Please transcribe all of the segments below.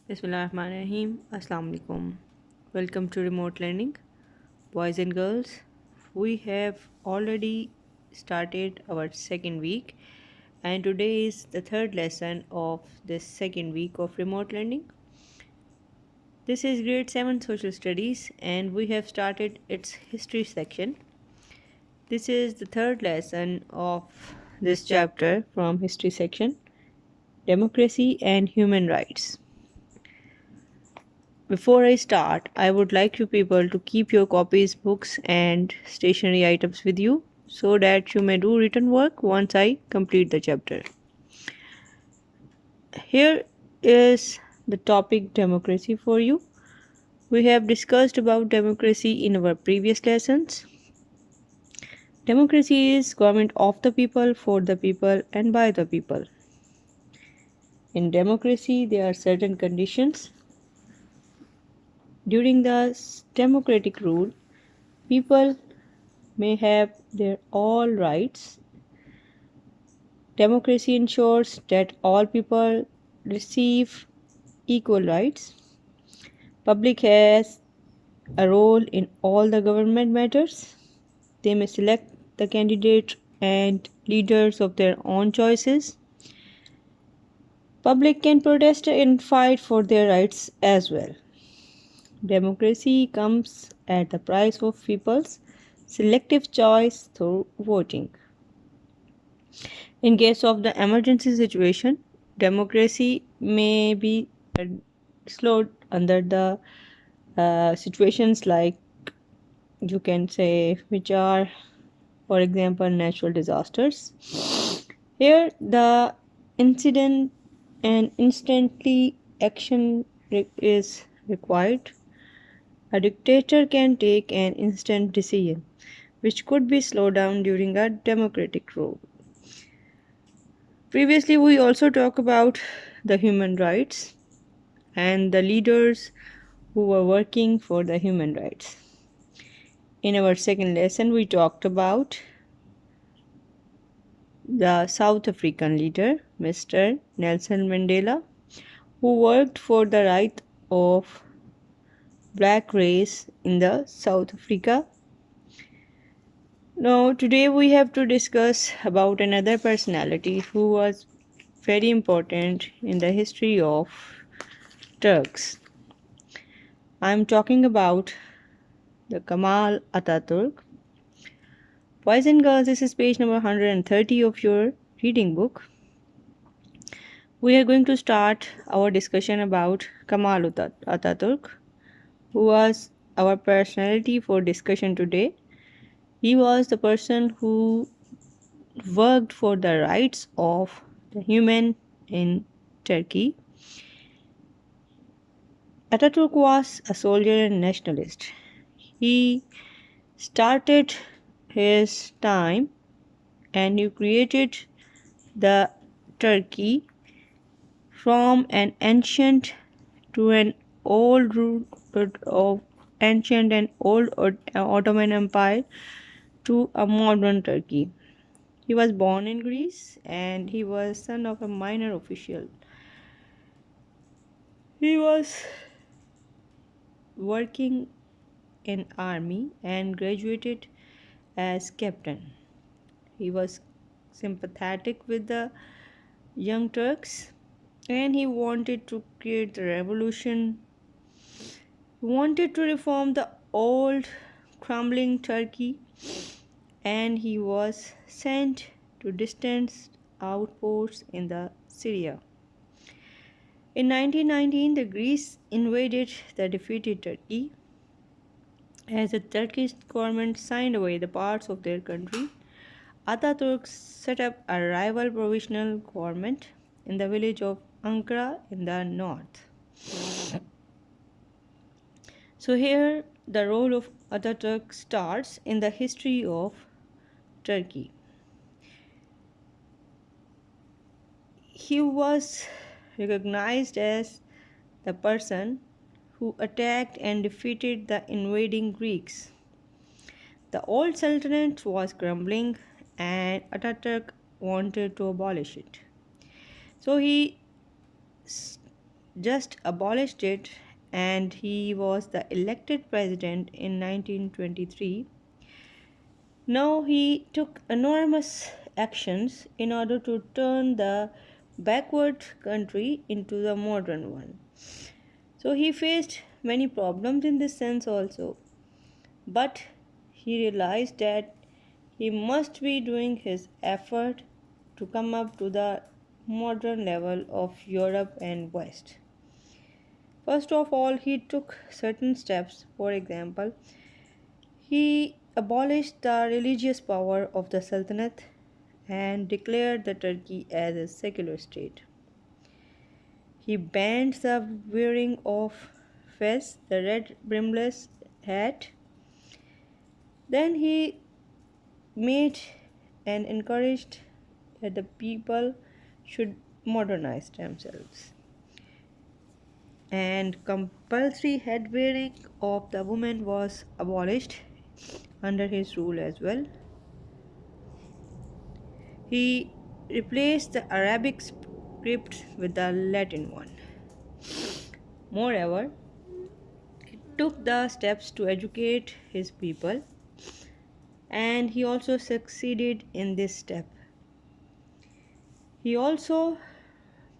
Bismillahirrahmanirrahim. Assalamu alaikum. Welcome to remote learning, boys and girls. We have already started our second week, and today is the third lesson of this second week of remote learning. This is grade 7 social studies, and we have started its history section. This is the third lesson of this chapter from history section, democracy and human rights. Before I start, I would like you people to keep your copies, books, and stationery items with you so that you may do written work once I complete the chapter. Here is the topic democracy for you. We have discussed about democracy in our previous lessons. Democracy is government of the people, for the people, and by the people. In democracy, there are certain conditions. During the democratic rule, people may have their all rights. Democracy ensures that all people receive equal rights. Public has a role in all the government matters. They may select the candidate and leaders of their own choices. Public can protest and fight for their rights as well. Democracy comes at the price of people's selective choice through voting. In case of the emergency situation, democracy may be slowed under the situations like you can say which are, for example, natural disasters. Here the incident and instantly action is required. A dictator can take an instant decision which could be slowed down during a democratic rule. Previously, we also talked about the human rights and the leaders who were working for the human rights. In our second lesson, we talked about the South African leader, Mr. Nelson Mandela, who worked for the right of black race in the South Africa. Now, today we have to discuss about another personality who was very important in the history of Turks. I am talking about the Kemal Ataturk. Boys and girls, this is page number 130 of your reading book. We are going to start our discussion about Kemal Ataturk, who was our personality for discussion today. He was the person who worked for the rights of the human in Turkey. Ataturk was a soldier and nationalist. He started his time and he created the Turkey from an ancient to an old root of ancient and old Ottoman Empire to a modern Turkey. He was born in Greece and he was son of a minor official. He was working in army and graduated as captain. He was sympathetic with the young Turks and he wanted to create the revolution. He wanted to reform the old crumbling Turkey and he was sent to distant outposts in the Syria. In 1919, the Greece invaded the defeated Turkey. As the Turkish government signed away the parts of their country, Ataturk set up a rival provisional government in the village of Ankara in the north. So here the role of Ataturk starts in the history of Turkey. He was recognized as the person who attacked and defeated the invading Greeks. The old sultanate was crumbling and Ataturk wanted to abolish it. So he just abolished it, and he was the elected president in 1923. Now he took enormous actions in order to turn the backward country into the modern one. So he faced many problems in this sense also, but he realized that he must be doing his effort to come up to the modern level of Europe and West. First of all, he took certain steps. For example, he abolished the religious power of the Sultanate and declared the Turkey as a secular state. He banned the wearing of fez, the red brimless hat. Then he made and encouraged that the people should modernize themselves. And compulsory head wearing of the women was abolished under his rule as well. He replaced the Arabic script with the Latin one. Moreover, he took the steps to educate his people, and he also succeeded in this step. He also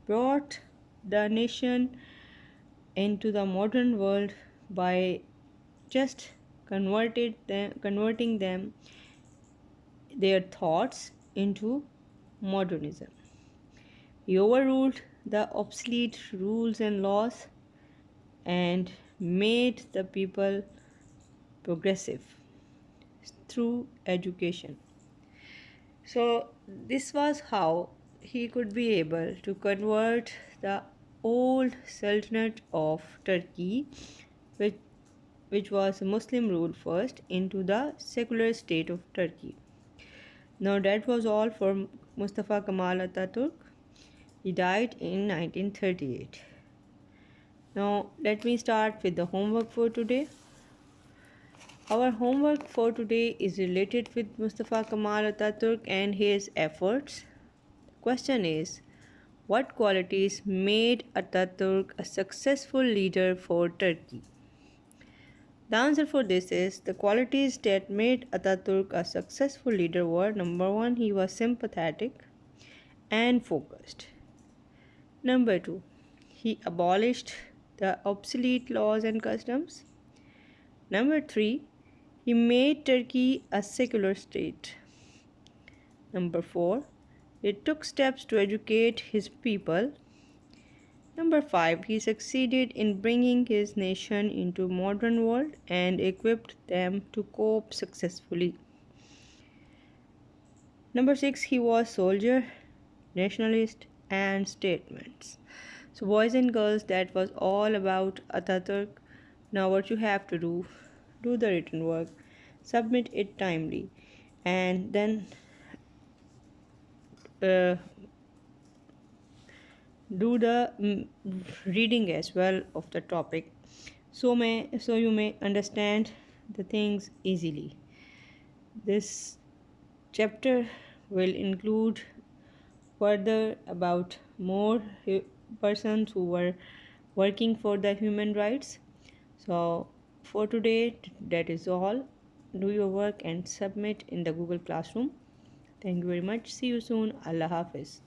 brought the nation into the modern world by just converting them their thoughts into modernism. He overruled the obsolete rules and laws and made the people progressive through education. So, this was how he could be able to convert the old Sultanate of Turkey, which, which was Muslim rule first, into the secular state of Turkey. Now, that was all for Mustafa Kemal Ataturk. He died in 1938. Now, let me start with the homework for today. Our homework for today is related with Mustafa Kemal Ataturk and his efforts. The question is, what qualities made Ataturk a successful leader for Turkey? The answer for this is the qualities that made Ataturk a successful leader were: number one, he was sympathetic and focused. Number two, he abolished the obsolete laws and customs. Number three, he made Turkey a secular state. Number four, he took steps to educate his people. Number five, he succeeded in bringing his nation into modern world and equipped them to cope successfully. Number six, he was soldier, nationalist, and statesman. So, boys and girls, that was all about Ataturk. Now, what you have to do the written work, submit it timely, and then uh, do the reading as well of the topic, so you may understand the things easily. This chapter will include further about more persons who were working for the human rights. So for today, that is all. Do your work and submit in the Google Classroom. Thank you very much. See you soon. Allah Hafiz.